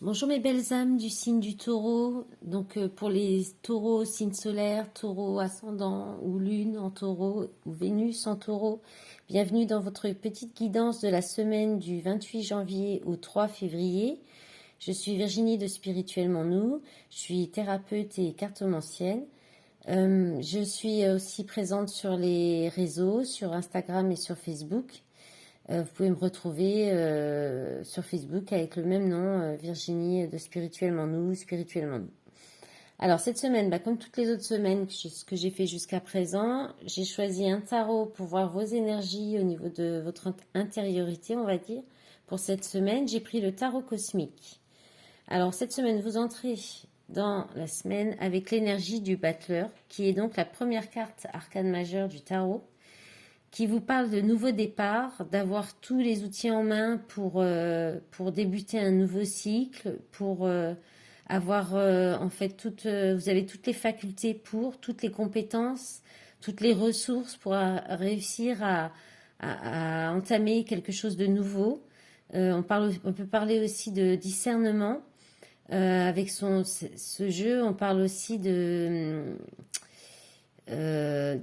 Bonjour mes belles âmes du signe du taureau. Donc pour les taureaux, signe solaire, taureau ascendant ou lune en taureau ou Vénus en taureau, bienvenue dans votre petite guidance de la semaine du 28 janvier au 3 février. Je suis Virginie de Spirituellement Nous, je suis thérapeute et cartomancienne. Je suis aussi présente sur les réseaux, sur Instagram et sur Facebook. Vous pouvez me retrouver sur Facebook avec le même nom, Virginie de Spirituellement Nous, Spirituellement Nous. Alors cette semaine, comme toutes les autres semaines, ce que j'ai fait jusqu'à présent, j'ai choisi un tarot pour voir vos énergies au niveau de votre intériorité, on va dire. Pour cette semaine, j'ai pris le tarot cosmique. Alors cette semaine, vous entrez dans la semaine avec l'énergie du battleur, qui est donc la première carte arcane majeure du tarot, qui vous parle de nouveau départ, d'avoir tous les outils en main pour débuter un nouveau cycle, pour avoir en fait vous avez toutes les facultés toutes les compétences, toutes les ressources pour réussir à entamer quelque chose de nouveau. On peut parler aussi de discernement. Avec ce jeu, on parle aussi on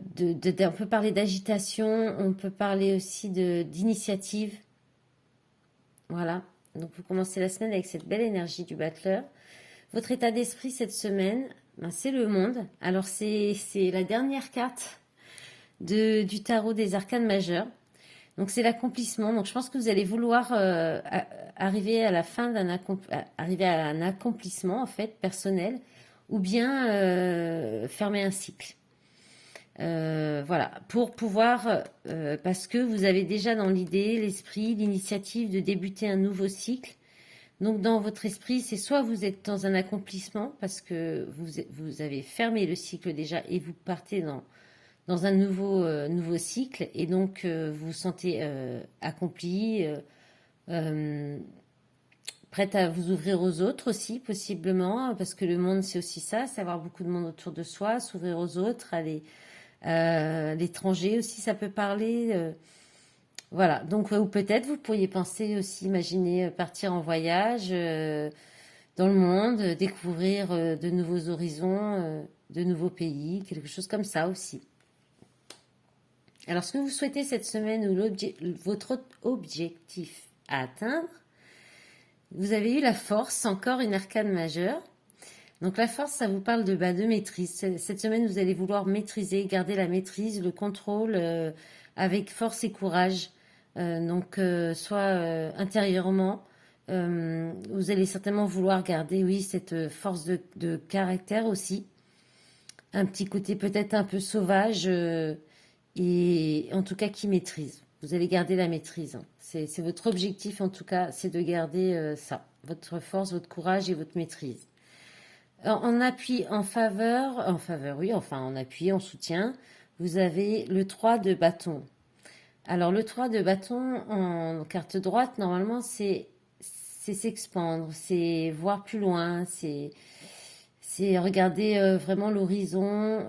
peut parler d'agitation, on peut parler aussi d'initiative. Voilà. Donc vous commencez la semaine avec cette belle énergie du battleur. Votre état d'esprit cette semaine, c'est le monde. Alors c'est la dernière carte du tarot des arcanes majeures. Donc c'est l'accomplissement. Donc je pense que vous allez vouloir arriver à la fin arriver à un accomplissement en fait personnel, ou bien fermer un cycle. Voilà, pour pouvoir, parce que vous avez déjà dans l'idée, l'esprit, l'initiative de débuter un nouveau cycle. Donc dans votre esprit, c'est soit vous êtes dans un accomplissement parce que vous avez fermé le cycle déjà et vous partez dans un nouveau cycle, et donc vous vous sentez accompli, euh, prête à vous ouvrir aux autres aussi possiblement, parce que le monde c'est aussi ça, c'est avoir beaucoup de monde autour de soi, s'ouvrir aux autres, aller l'étranger aussi, ça peut parler. Voilà, donc ou peut-être vous pourriez penser aussi, imaginer partir en voyage dans le monde, découvrir de nouveaux horizons, de nouveaux pays, quelque chose comme ça aussi. Alors, ce que vous souhaitez cette semaine ou votre objectif à atteindre, vous avez eu la force, encore une arcane majeure. Donc la force, ça vous parle de maîtrise. Cette semaine, vous allez vouloir maîtriser, garder la maîtrise, le contrôle avec force et courage. Soit intérieurement, vous allez certainement vouloir garder, oui, cette force de caractère aussi. Un petit côté peut-être un peu sauvage et en tout cas qui maîtrise. Vous allez garder la maîtrise. Hein. C'est votre objectif en tout cas, c'est de garder ça. Votre force, votre courage et votre maîtrise. En appui, oui, enfin en appui, en soutien, vous avez le 3 de bâton. Alors le 3 de bâton en carte droite, normalement, c'est s'expandre, c'est voir plus loin, c'est regarder vraiment l'horizon,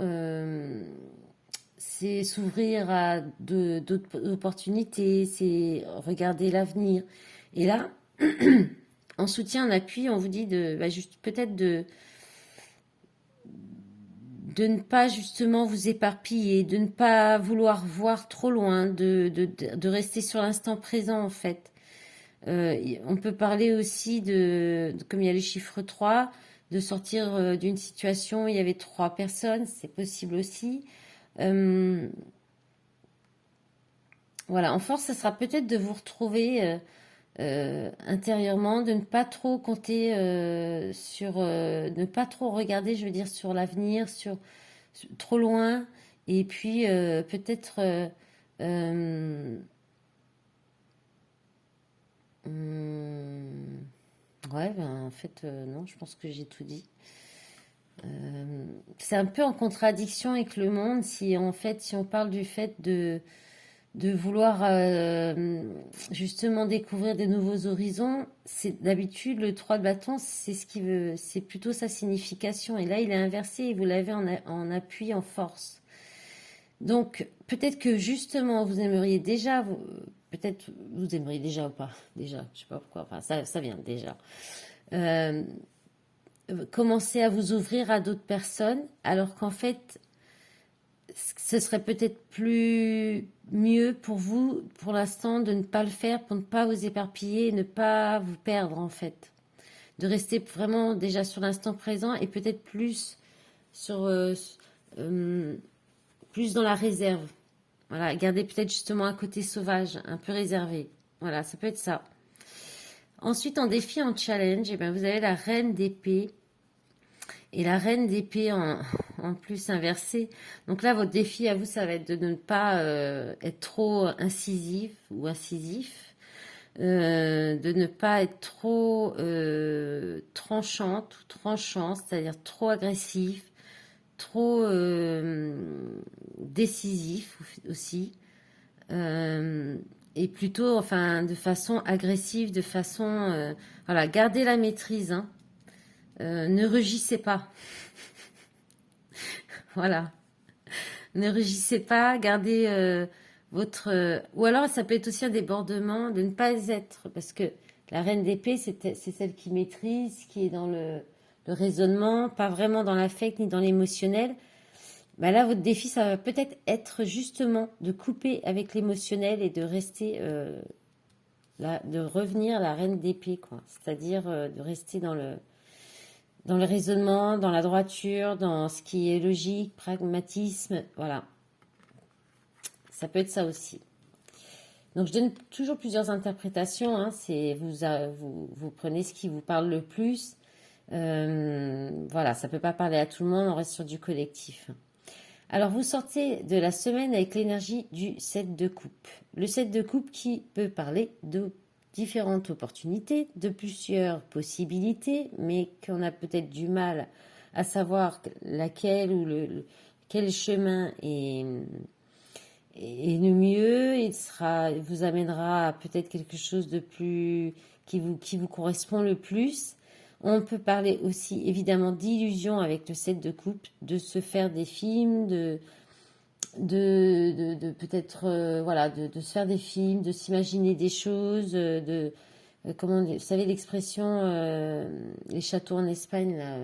c'est s'ouvrir à d'autres opportunités, c'est regarder l'avenir. Et là, en soutien, en appui, on vous dit juste peut-être de ne pas justement vous éparpiller, de ne pas vouloir voir trop loin, de rester sur l'instant présent en fait. On peut parler aussi comme il y a le chiffre 3, de sortir d'une situation où il y avait 3 personnes, c'est possible aussi. Voilà, en force, ça sera peut-être de vous retrouver intérieurement, de ne pas trop compter ne pas trop regarder, je veux dire, sur l'avenir, trop loin, et puis peut-être ouais, en fait, non, je pense que j'ai tout dit. C'est un peu en contradiction avec le monde si en fait, si on parle du fait de vouloir justement découvrir des nouveaux horizons, c'est d'habitude le 3 de bâton, c'est ce qui veut, c'est plutôt sa signification. Et là, il est inversé et vous l'avez en appui, en force. Donc, peut-être que justement, peut-être vous aimeriez déjà ou pas, déjà, je sais pas pourquoi, enfin, ça vient déjà. euh, commencer à vous ouvrir à d'autres personnes, alors qu'en fait, ce serait peut-être plus mieux pour vous, pour l'instant, de ne pas le faire, pour ne pas vous éparpiller et ne pas vous perdre, en fait. De rester vraiment déjà sur l'instant présent et peut-être sur, euh, plus dans la réserve. Voilà, garder peut-être justement un côté sauvage, un peu réservé. Voilà, ça peut être ça. Ensuite, en défi, en challenge, eh bien, vous avez la reine d'épée. Et la reine d'épée en plus inversée. Donc là, votre défi à vous, ça va être de ne pas être trop incisif ou incisif. De ne pas être trop tranchante ou tranchant, c'est-à-dire trop agressif, trop décisif aussi. Euh, et plutôt, enfin, de façon agressive, de façon... voilà, gardez la maîtrise, hein. Ne rugissez pas. Voilà. Ne rugissez pas, gardez votre... ou alors, ça peut être aussi un débordement de ne pas être, parce que la reine d'épée, c'est celle qui maîtrise, qui est dans le raisonnement, pas vraiment dans l'affect ni dans l'émotionnel. Bah là, votre défi, ça va peut-être être justement de couper avec l'émotionnel et de rester, de revenir la reine d'épée, quoi. C'est-à-dire de rester dans le raisonnement, dans la droiture, dans ce qui est logique, pragmatisme, voilà. Ça peut être ça aussi. Donc je donne toujours plusieurs interprétations, hein. C'est vous prenez ce qui vous parle le plus. Voilà, ça peut pas parler à tout le monde, on reste sur du collectif. Alors vous sortez de la semaine avec l'énergie du 7 de coupe. Le 7 de coupe qui peut parler de différentes opportunités, de plusieurs possibilités, mais qu'on a peut-être du mal à savoir laquelle ou quel chemin est le mieux. Vous amènera à peut-être quelque chose de plus qui vous correspond le plus. On peut parler aussi évidemment d'illusion avec le 7 de coupe, de se faire des films, de peut-être voilà, de se faire des films, de s'imaginer des choses, comment vous savez l'expression les châteaux en Espagne là.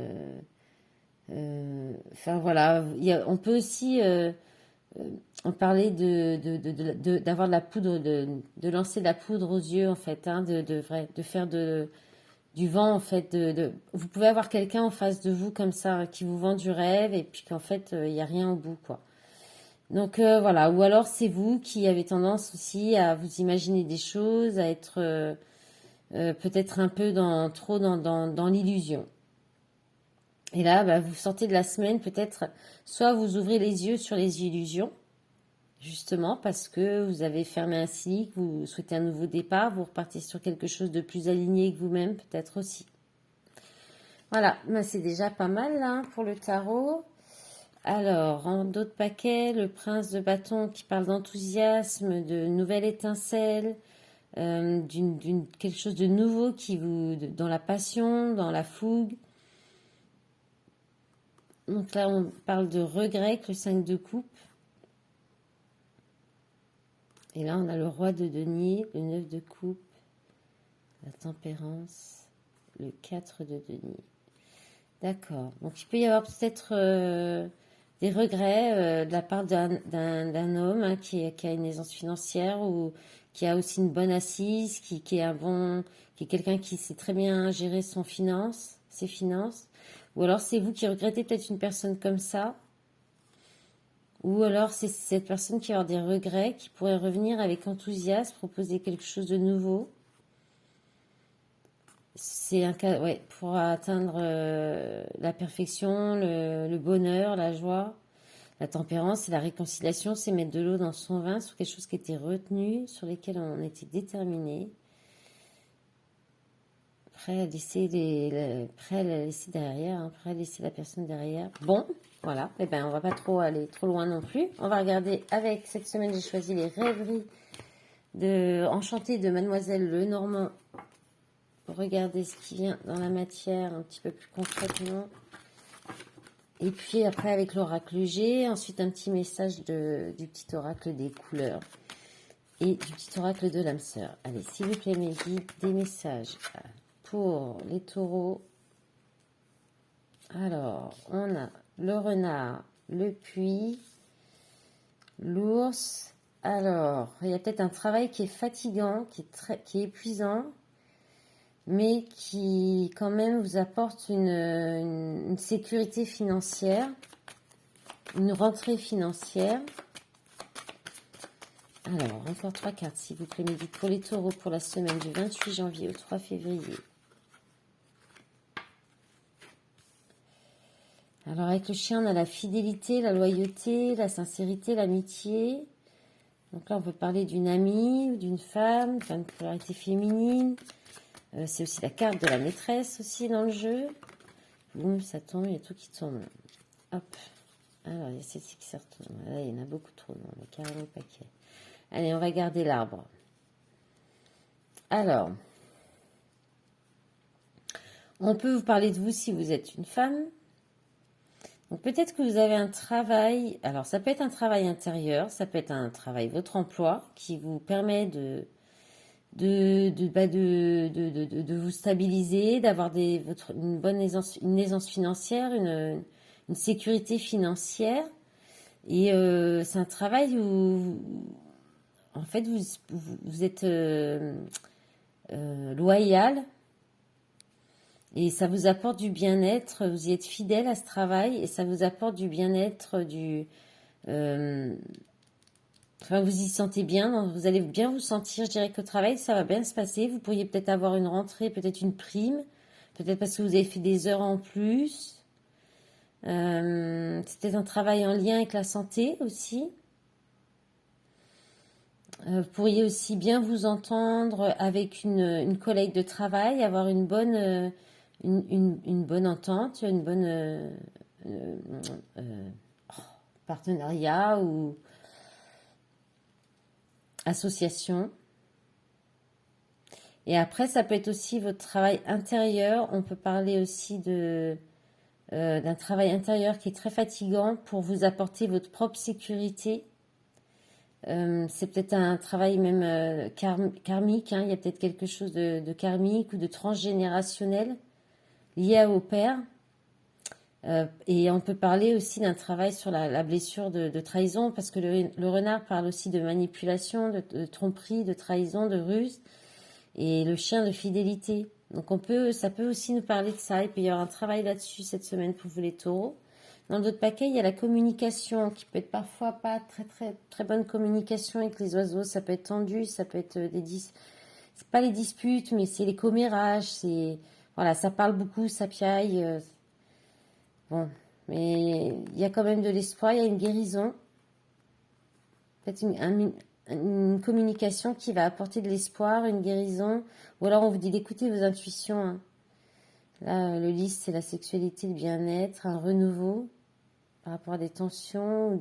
Enfin voilà, on peut aussi on parlait d'avoir de la poudre, de lancer de la poudre aux yeux en fait, hein, de faire du vent en fait. Vous pouvez avoir quelqu'un en face de vous comme ça qui vous vend du rêve et puis qu'en fait il n'y a rien au bout quoi. Donc voilà, ou alors c'est vous qui avez tendance aussi à vous imaginer des choses, à être peut-être un peu trop dans l'illusion. Et là, bah, vous sortez de la semaine, peut-être, soit vous ouvrez les yeux sur les illusions, justement, parce que vous avez fermé un cycle, vous souhaitez un nouveau départ, vous repartez sur quelque chose de plus aligné que vous-même, peut-être aussi. Voilà, bah, c'est déjà pas mal là, pour le tarot. Alors, en d'autres paquets, le prince de bâton qui parle d'enthousiasme, de nouvelle étincelle, quelque chose de nouveau dans la passion, dans la fougue. Donc là, on parle de regret avec le 5 de coupe. Et là, on a le roi de denier, le 9 de coupe, la tempérance, le 4 de denier. D'accord. Donc, il peut y avoir peut-être des regrets de la part d'un homme hein, qui a une aisance financière ou qui a aussi une bonne assise, qui est quelqu'un qui sait très bien gérer ses finances. Ou alors, c'est vous qui regrettez peut-être une personne comme ça. Ou alors, c'est cette personne qui a des regrets, qui pourrait revenir avec enthousiasme, proposer quelque chose de nouveau. C'est un cas, ouais, pour atteindre la perfection, le bonheur, la joie. La tempérance, c'est la réconciliation, c'est mettre de l'eau dans son vin sur quelque chose qui était retenu, sur lesquels on était déterminé. Prêt à laisser derrière, hein, prêt à laisser la personne derrière. Bon, voilà. Eh ben, on va pas trop aller trop loin non plus. On va regarder avec cette semaine, j'ai choisi les rêveries enchantées de Mademoiselle Lenormand. Regardez ce qui vient dans la matière un petit peu plus concrètement. Et puis après avec l'oracle G, ensuite un petit message du petit oracle des couleurs et du petit oracle de l'âme sœur. Allez, s'il vous plaît mes guides, des messages pour les taureaux. Alors, on a le renard, le puits, l'ours. Alors, il y a peut-être un travail qui est fatigant, qui est épuisant, mais qui quand même vous apporte une sécurité financière, une rentrée financière. Alors, encore 3 cartes, s'il vous plaît, Mehdi, pour les taureaux pour la semaine du 28 janvier au 3 février. Alors, avec le chien, on a la fidélité, la loyauté, la sincérité, l'amitié. Donc là, on peut parler d'une amie ou d'une femme, une polarité féminine. C'est aussi la carte de la maîtresse aussi dans le jeu. Boum, ça tombe, il y a tout qui tombe. Hop. Alors, il y a celle-ci qui se retourne. Là, il y en a beaucoup trop. Non, on est carrément le paquet. Allez, on va garder l'arbre. Alors, on peut vous parler de vous si vous êtes une femme. Donc peut-être que vous avez un travail, alors ça peut être un travail intérieur, ça peut être un travail, votre emploi, qui vous permet de vous stabiliser, d'avoir une bonne aisance financière, une sécurité financière. Et c'est un travail où, en fait, vous êtes loyal. Et ça vous apporte du bien-être, vous y êtes fidèle à ce travail et ça vous apporte du bien-être, enfin, vous y sentez bien, vous allez bien vous sentir, je dirais qu'au travail, ça va bien se passer. Vous pourriez peut-être avoir une rentrée, peut-être une prime, peut-être parce que vous avez fait des heures en plus. C'était un travail en lien avec la santé aussi. Vous pourriez aussi bien vous entendre avec une collègue de travail, avoir une bonne... une bonne entente, une bonne partenariat ou association. Et après, ça peut être aussi votre travail intérieur. On peut parler aussi d'un travail intérieur qui est très fatigant pour vous apporter votre propre sécurité. C'est peut-être un travail même karmique. Hein. Il y a peut-être quelque chose de karmique ou de transgénérationnel lié au père. Et on peut parler aussi d'un travail sur la blessure de trahison, parce que le renard parle aussi de manipulation, de tromperie, de trahison, de ruse, et le chien de fidélité. Donc ça peut aussi nous parler de ça. Il peut y avoir un travail là-dessus cette semaine pour vous les taureaux. Dans d'autres paquets, il y a la communication, qui peut être parfois pas très très très bonne communication avec les oiseaux. Ça peut être tendu, ça peut être c'est pas les disputes, mais c'est les commérages. Voilà, ça parle beaucoup, ça piaille. Bon, mais il y a quand même de l'espoir, il y a une guérison. Peut-être une communication qui va apporter de l'espoir, une guérison. Ou alors on vous dit d'écouter vos intuitions. Hein. Là, le lys, c'est la sexualité, le bien-être, un renouveau par rapport à des tensions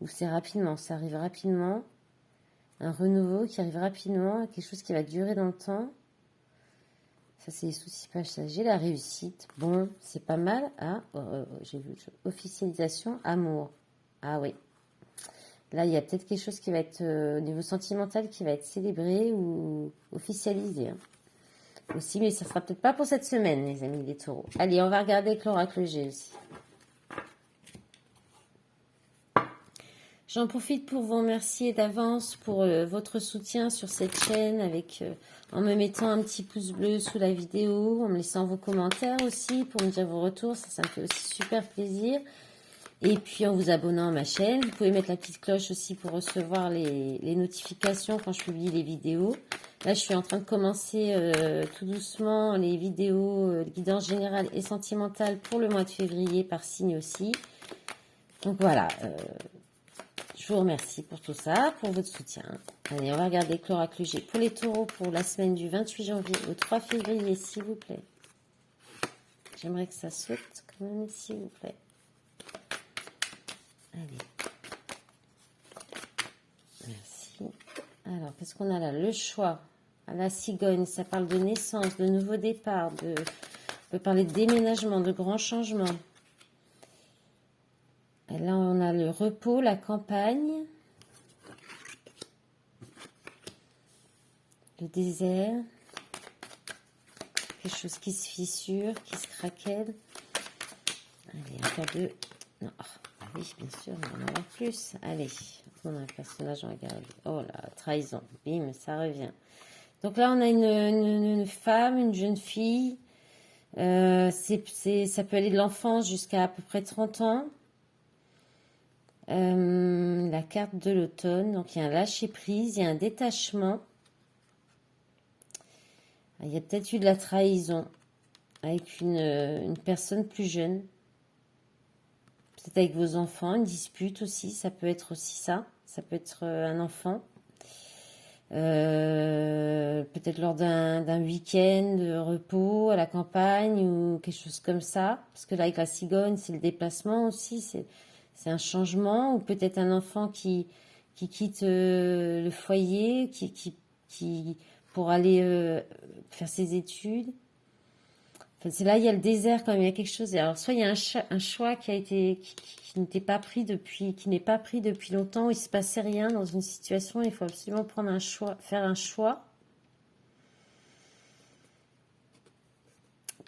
ou c'est rapidement, ça arrive rapidement. Un renouveau qui arrive rapidement, quelque chose qui va durer dans le temps. Ça, c'est les soucis passagers, la réussite. Bon, c'est pas mal. Ah, j'ai vu officialisation, amour. Ah oui. Là, il y a peut-être quelque chose qui va être au niveau sentimental qui va être célébré ou officialisé. Hein. Aussi, mais ça sera peut-être pas pour cette semaine, les amis des taureaux. Allez, on va regarder avec l'oracle G aussi. J'en profite pour vous remercier d'avance pour votre soutien sur cette chaîne en me mettant un petit pouce bleu sous la vidéo, en me laissant vos commentaires aussi pour me dire vos retours. Ça me fait aussi super plaisir. Et puis en vous abonnant à ma chaîne, vous pouvez mettre la petite cloche aussi pour recevoir les notifications quand je publie les vidéos. Là, je suis en train de commencer tout doucement les vidéos guidance générale et sentimentale pour le mois de février par signe aussi. Donc voilà. Je vous remercie pour tout ça, pour votre soutien. Allez, on va regarder l'oracle G pour les taureaux pour la semaine du 28 janvier au 3 février, s'il vous plaît. J'aimerais que ça saute quand même, s'il vous plaît. Allez. Merci. Alors, qu'est-ce qu'on a là? Le choix. La cigogne, ça parle de naissance, de nouveau départ, on peut parler de déménagement, de grands changements. Et là, on a le repos, la campagne, le désert, quelque chose qui se fissure, qui se craquelle. Allez, encore deux. Non, ah oui, bien sûr, on va en avoir plus. Allez, on a un personnage, on regarde. Oh là, trahison. Bim, ça revient. Donc là, on a une femme, une jeune fille. Ça peut aller de l'enfance jusqu'à à peu près 30 ans. La carte de l'automne. Donc, il y a un lâcher-prise, il y a un détachement. Il y a peut-être eu de la trahison avec une personne plus jeune. Peut-être avec vos enfants, une dispute aussi. Ça peut être aussi ça. Ça peut être un enfant. Peut-être lors d'un week-end de repos à la campagne ou quelque chose comme ça. Parce que là, avec la cigogne, c'est le déplacement aussi. C'est un changement. Ou peut-être un enfant qui quitte le foyer, qui pour aller faire ses études. Enfin, c'est là, il y a le désert quand même, il y a quelque chose. Alors, soit il y a un choix qui n'était pas pris qui n'est pas pris depuis longtemps, où il se passait rien dans une situation, il faut absolument prendre un choix, faire un choix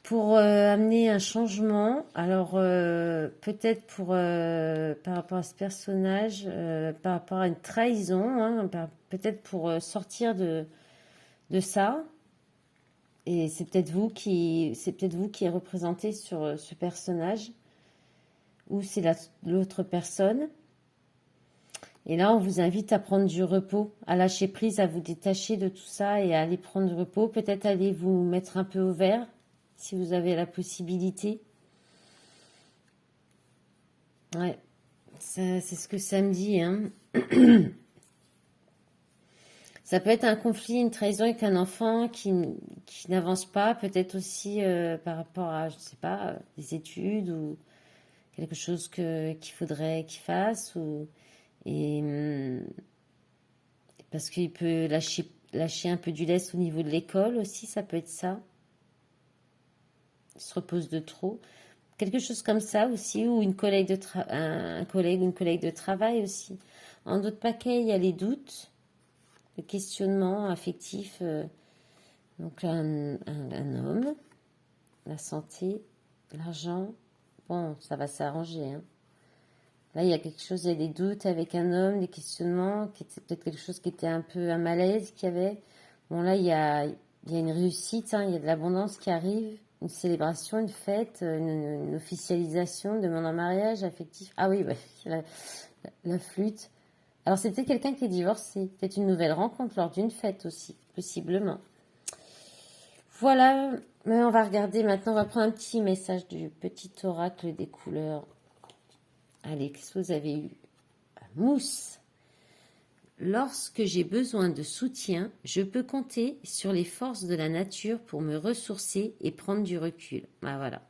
pour amener un changement. Alors, peut-être par rapport à ce personnage, par rapport à une trahison, hein, peut-être pour sortir de ça. Et c'est peut-être vous qui est représenté sur ce personnage, ou c'est l'autre personne. Et là, on vous invite à prendre du repos, à lâcher prise, à vous détacher de tout ça et à aller prendre du repos. Peut-être aller vous mettre un peu au vert, si vous avez la possibilité. Ouais, c'est ce que ça me dit, hein. Ça peut être un conflit, une trahison avec un enfant qui n'avance pas, peut-être aussi par rapport à, je sais pas, des études ou quelque chose qu'il faudrait qu'il fasse, parce qu'il peut lâcher un peu du lest au niveau de l'école aussi, ça peut être ça. Il se repose de trop. Quelque chose comme ça aussi, ou un collègue ou une collègue de travail aussi. En d'autres paquets, il y a les doutes, le questionnement affectif, donc un homme, la santé, l'argent, bon, ça va s'arranger. Hein. Là, il y a quelque chose, il y a des doutes avec un homme, des questionnements, qui était peut-être quelque chose qui était un peu un malaise qu'il y avait. Bon, là, il y a une réussite, hein, il y a de l'abondance qui arrive, une célébration, une fête, une officialisation, demande en mariage affectif. Ah oui, ouais, la flûte. Alors, c'était quelqu'un qui est divorcé. Peut-être une nouvelle rencontre lors d'une fête aussi, possiblement. Voilà, mais on va regarder maintenant, on va prendre un petit message du petit oracle des couleurs. Allez, qu'est-ce que vous avez eu? Mousse. Lorsque j'ai besoin de soutien, je peux compter sur les forces de la nature pour me ressourcer et prendre du recul. Ah voilà.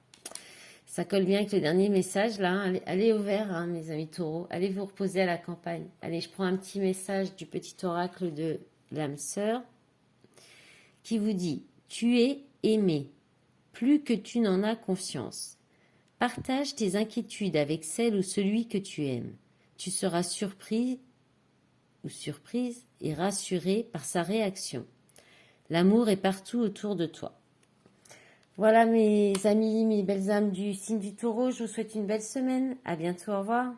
Ça colle bien avec le dernier message, là. Allez au vert, hein, mes amis taureaux. Allez vous reposer à la campagne. Allez, je prends un petit message du petit oracle de l'âme sœur qui vous dit « Tu es aimé, plus que tu n'en as conscience. Partage tes inquiétudes avec celle ou celui que tu aimes. Tu seras surpris ou surprise et rassuré par sa réaction. L'amour est partout autour de toi. » Voilà mes amis, mes belles âmes du signe du taureau, je vous souhaite une belle semaine. À bientôt, au revoir.